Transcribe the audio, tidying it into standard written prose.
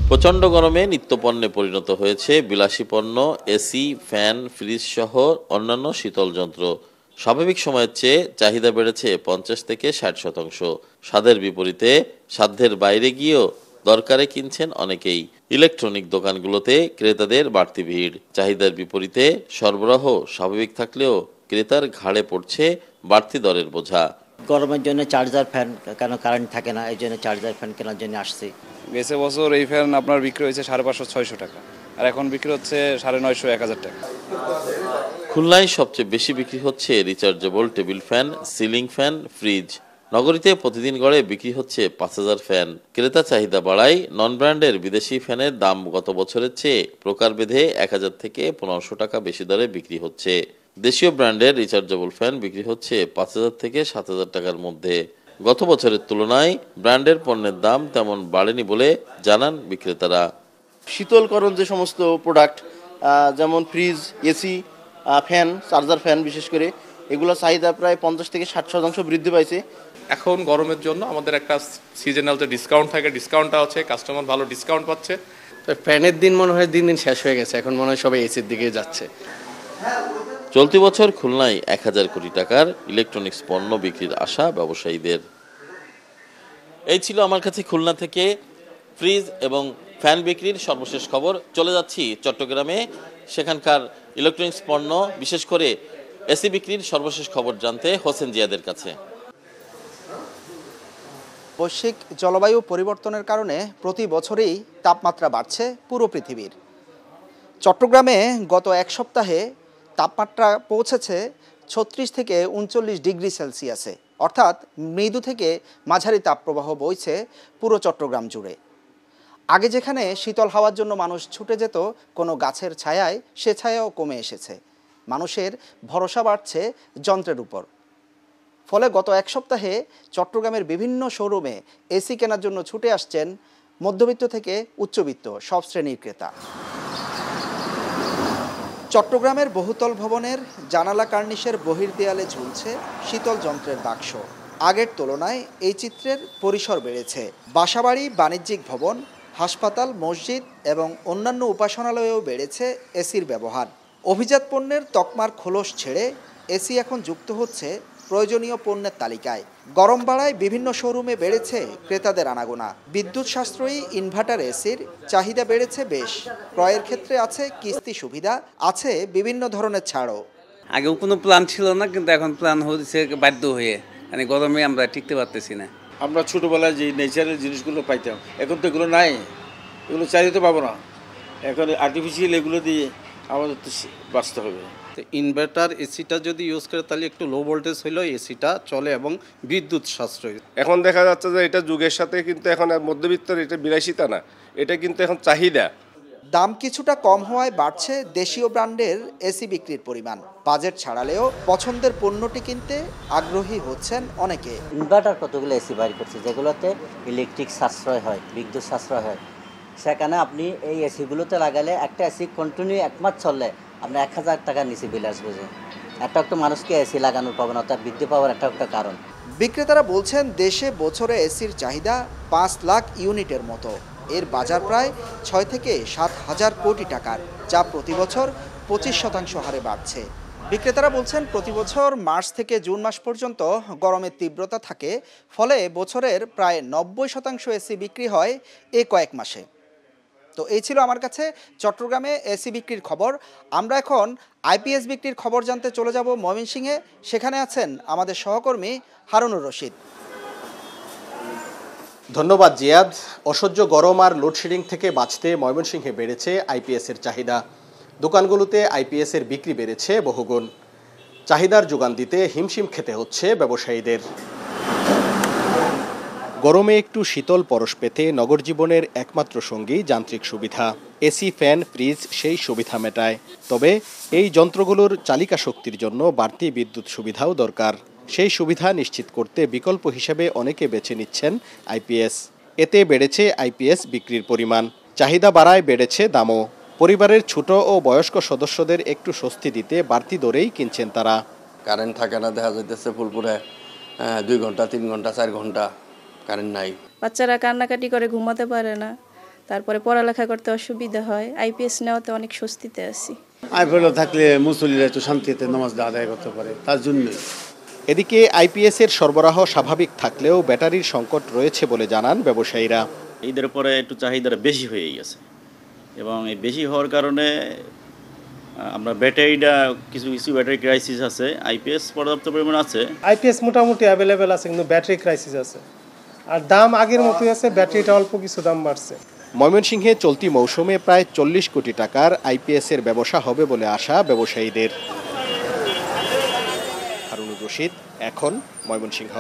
প্রচণ্ড গরমে নিত্যপণ্যে পরিণত হয়েছে বিলাসী পণ্য, এসি, ফ্যান, ফ্রিজ সহ অন্যান্য শীতল যন্ত্র। স্বাভাবিক সময়ের চেয়ে চাহিদা বেড়েছে 50 থেকে 60%। স্বাদের বিপরীতে সাধ্যের বাইরে গিয়েও দরকারে কিনছেন অনেকেই। ইলেকট্রনিক দোকানগুলোতে ক্রেতাদের বাড়তি ভিড়। চাহিদার বিপরীতে সরবরাহ স্বাভাবিক থাকলেও ক্রেতার ঘাড়ে পড়ছে বাড়তি দরের বোঝা। গরমের জন্য চার্জার ফ্যান, কেন কারেন্ট থাকে না, এই জন্য চার্জার ফ্যান কেনার জন্য আসছি। গেছে বছর এই ফ্যান আপনার বিক্রি হয়েছে 550-600 টাকা, আর এখন বিক্রি হচ্ছে 950-1000 টাকা। খুলনায় সবচেয়ে বেশি বিক্রি হচ্ছে rechargeable table fan, ceiling fan, fridge. নগরীতে প্রতিদিন গড়ে বিক্রি হচ্ছে 5000 ফ্যান। ক্রেতা চাহিদা বাড়ায় নন ব্র্যান্ডের বিদেশি ফ্যানের দাম গত বছরের চেয়ে প্রকারভেদে 1000 থেকে 1500 টাকা বেশি দরে বিক্রি হচ্ছে। দেশীয় ব্র্যান্ডের রিচার্জেবল ফ্যান বিক্রি হচ্ছে 5000 থেকে 7000 টাকার মধ্যে। গত বছরের তুলনায় ব্র্যান্ডের পণ্যের দাম তেমন বাড়েনি বলে জানান বিক্রেতারা। শীতলকরণ যে সমস্ত প্রোডাক্ট, যেমন fridge, AC, fan, charger fan বিশেষ করে, এগুলো চাহিদা প্রায় 50 থেকে 60% বৃদ্ধি পাইছে। এখন গরমের জন্য আমাদের একটা সিজনাল যে ডিসকাউন্ট থাকে, ডিসকাউন্টটা হচ্ছে, কাস্টমার ভালো ডিসকাউন্ট পাচ্ছে। তো ফ্যানের দিন মনে হয় দিন দিন শেষ হয়ে গেছে, এখন মনে হয় সবাই এসির দিকে যাচ্ছে। চলতি বছর খুলনায় 1000 কোটি টাকার ইলেকট্রনিক্স পণ্য বিক্রির আশা ব্যবসায়ীদের। এই ছিল আমার কাছে খুলনা থেকে ফ্রিজ এবং ফ্যান বিক্রির সর্বশেষ খবর। চলে যাচ্ছি চট্টগ্রামে, সেখানকার ইলেকট্রনিক্স পণ্য বিশেষ করে এসি বিক্রির সর্বশেষ খবর জানতে হোসেন জিয়াদের কাছে। বৈশ্বিক জলবায়ু পরিবর্তনের কারণে প্রতি বছরই তাপমাত্রা বাড়ছে পুরো পৃথিবীর। চট্টগ্রামে গত এক সপ্তাহে তাপমাত্রা পৌঁছেছে 36 থেকে 39 ডিগ্রি সেলসিয়াসে, অর্থাৎ মৃদু থেকে মাঝারি তাপপ্রবাহ বইছে পুরো চট্টগ্রাম জুড়ে। আগে যেখানে শীতল হাওয়ার জন্য মানুষ ছুটে যেত কোনো গাছের ছায়ায়, সে ছায়াও কমে এসেছে। মানুষের ভরসা বাড়ছে যন্ত্রের উপর। ফলে গত এক সপ্তাহে চট্টগ্রামের বিভিন্ন শোরুমে এসি কেনার জন্য ছুটে আসছেন মধ্যবিত্ত থেকে উচ্চবিত্ত সব শ্রেণীর ক্রেতা। চট্টগ্রামের বহুতল ভবনের জানালা কার্নিশের বহির্দেয়ালে ঝুলছে শীতল যন্ত্রের বাক্স। আগের তুলনায় এই চিত্রের পরিসর বেড়েছে। বাসাবাড়ি, বাণিজ্যিক ভবন, হাসপাতাল, মসজিদ এবং অন্যান্য উপাসনালয়েও বেড়েছে এসির ব্যবহার। অভিজাত পণ্যের তকমার খোলস ছেড়ে এসি এখন যুক্ত হচ্ছে প্রয়োজনীয় পণ্যের তালিকায়। গরম বাড়ায় বিভিন্ন শোরুমে বেড়েছে ক্রেতাদের আনাগোনা। বিদ্যুৎ সাশ্রয়ী ইনভার্টার এসির চাহিদা বেড়েছে বেশ। ক্রয়ের ক্ষেত্রে আছে কিস্তি সুবিধা, আছে বিভিন্ন ধরনের ছাড়ও। আগেও কোনো প্ল্যান ছিল না, কিন্তু এখন প্ল্যান হচ্ছে বাধ্য হয়ে, মানে গরমে আমরা টিকতে পারতেছি না। আমরা ছোটোবেলায় যে ন্যাচারাল জিনিসগুলো পাইতাম, এখন তো এগুলো নাই, এগুলো চাইলে তো পাবো না। এখন আর্টিফিশিয়াল এগুলো দিয়ে আমাদের তো বাঁচতে হবে। তো ইনভার্টার এসিটা যদি ইউজ করে তাহলে একটু লো ভোল্টেজ হলেও এসিটা চলে এবং বিদ্যুৎ সাশ্রয়ী। এখন দেখা যাচ্ছে যে এটা যুগের সাথে কিন্তু এখন মধ্যবিত্তের এটা বিলাসিতা না, এটা কিন্তু এখন চাহিদা। দাম কিছুটা কম হওয়ায় বাড়ছে দেশীয় ব্র্যান্ডের এসি বিক্রির পরিমাণ। বাজেট ছাড়ালেও পছন্দের পণ্যটি কিনতে আগ্রহী হচ্ছেন অনেকে। ইনভার্টার কতগুলো এসি বাইর করছে যেগুলোতে ইলেকট্রিক সাশ্রয় হয়, বিদ্যুৎ সাশ্রয় হয়। সেখানে আপনি এই এসিগুলোতে লাগালে একটা এসি কন্টিনিউ 1 মাস চললে আপনি 1000 টাকার নিচে বিল আসবে। যে একটা মানুষকে এসি লাগানোর প্রবণতা বৃদ্ধি পাওয়ার একটা কারণ। বিক্রেতারা বলছেন দেশে বছরে এসির চাহিদা 5 লাখ ইউনিটের মতো। এর বাজার প্রায় 6 থেকে 7 হাজার কোটি টাকার, যা প্রতি বছর 25% হারে বাড়ছে। বিক্রেতারা বলছেন প্রতি বছর মার্চ থেকে জুন মাস পর্যন্ত গরমের তীব্রতা থাকে, ফলে বছরের প্রায় 90% এসি বিক্রি হয় এই কয়েক মাসে। তো এই ছিল আমার কাছে চট্টগ্রামে এসি বিক্রির খবর। আমরা এখন আইপিএস বিক্রির খবর জানতে চলে যাব ময়মনসিংহে। সেখানে আছেন আমাদের সহকর্মী হারুনুর রশিদ। ধন্যবাদ জিয়াদ। অসহ্য গরম আর লোডশেডিং থেকে বাঁচতে ময়মনসিংহে বেড়েছে আইপিএসের চাহিদা। দোকানগুলোতে আইপিএসের বিক্রি বেড়েছে বহুগুণ। চাহিদার যোগান দিতে হিমশিম খেতে হচ্ছে ব্যবসায়ীদের। গরমে একটু শীতল পরশ পেতে নগর জীবনের একমাত্র সঙ্গী যান্ত্রিক সুবিধা। এসি, ফ্যান, ফ্রিজ সেই সুবিধা মেটায়। তবে এই যন্ত্রগুলোর চালিকা শক্তির জন্য বাড়তি বিদ্যুৎ সুবিধাও দরকার। সেই সুবিধা নিশ্চিত করতে বিকল্প হিসেবে অনেকে বেছে নিচ্ছেন আইপিএস। এতে বেড়েছে আইপিএস বিক্রির পরিমাণ। চাহিদা বাড়ায় বেড়েছে দামও। পরিবারের ছোট ও বয়স্ক সদস্যদের একটু স্বস্তি দিতে বাড়তি দরেই কিনছেন তারা। কারেন্ট থাকে না, দেখা যাইতেছে ফুলপুরে 2 ঘন্টা, 3 ঘন্টা, 4 ঘন্টা কারেন্ট নাই। বাচ্চারা কান্নাকাটি করে ঘুমাতে পারে না, তারপরে পড়ালেখা করতে অসুবিধা হয়। আইপিএস নেওয়াতে অনেক স্বস্তিতে আছি। আইপিএল থাকলে মুসল্লিরা একটু শান্তিতে নামাজ আদায় করতে পারে, তার জন্য। এদিকে আইপিএসের সরবরাহ স্বাভাবিক থাকলেও ব্যাটারির সংকট রয়েছে বলে জানান ব্যবসায়ীরা। ঈদের পরে একটু চাহিদাটা বেশি হয়ে গেছে এবং এই বেশি হওয়ার কারণে আমরা ব্যাটারিটা কিছু ব্যাটারি ক্রাইসিস আছে। আইপিএস পর্যাপ্ত পরিমাণ আছে, আইপিএস মোটামুটি অ্যাভেলেবেল আছে, কিন্তু ব্যাটারি ক্রাইসিস আছে। আর দাম আগের মতোই আছে, ব্যাটারিটা অল্প কিছু দাম বাড়ছে। ময়মনসিংহে চলতি মৌসুমে প্রায় 40 কোটি টাকার আইপিএসের ব্যবসা হবে বলে আশা ব্যবসায়ীদের। হারুনুর রশিদ, এখন ময়মনসিংহ।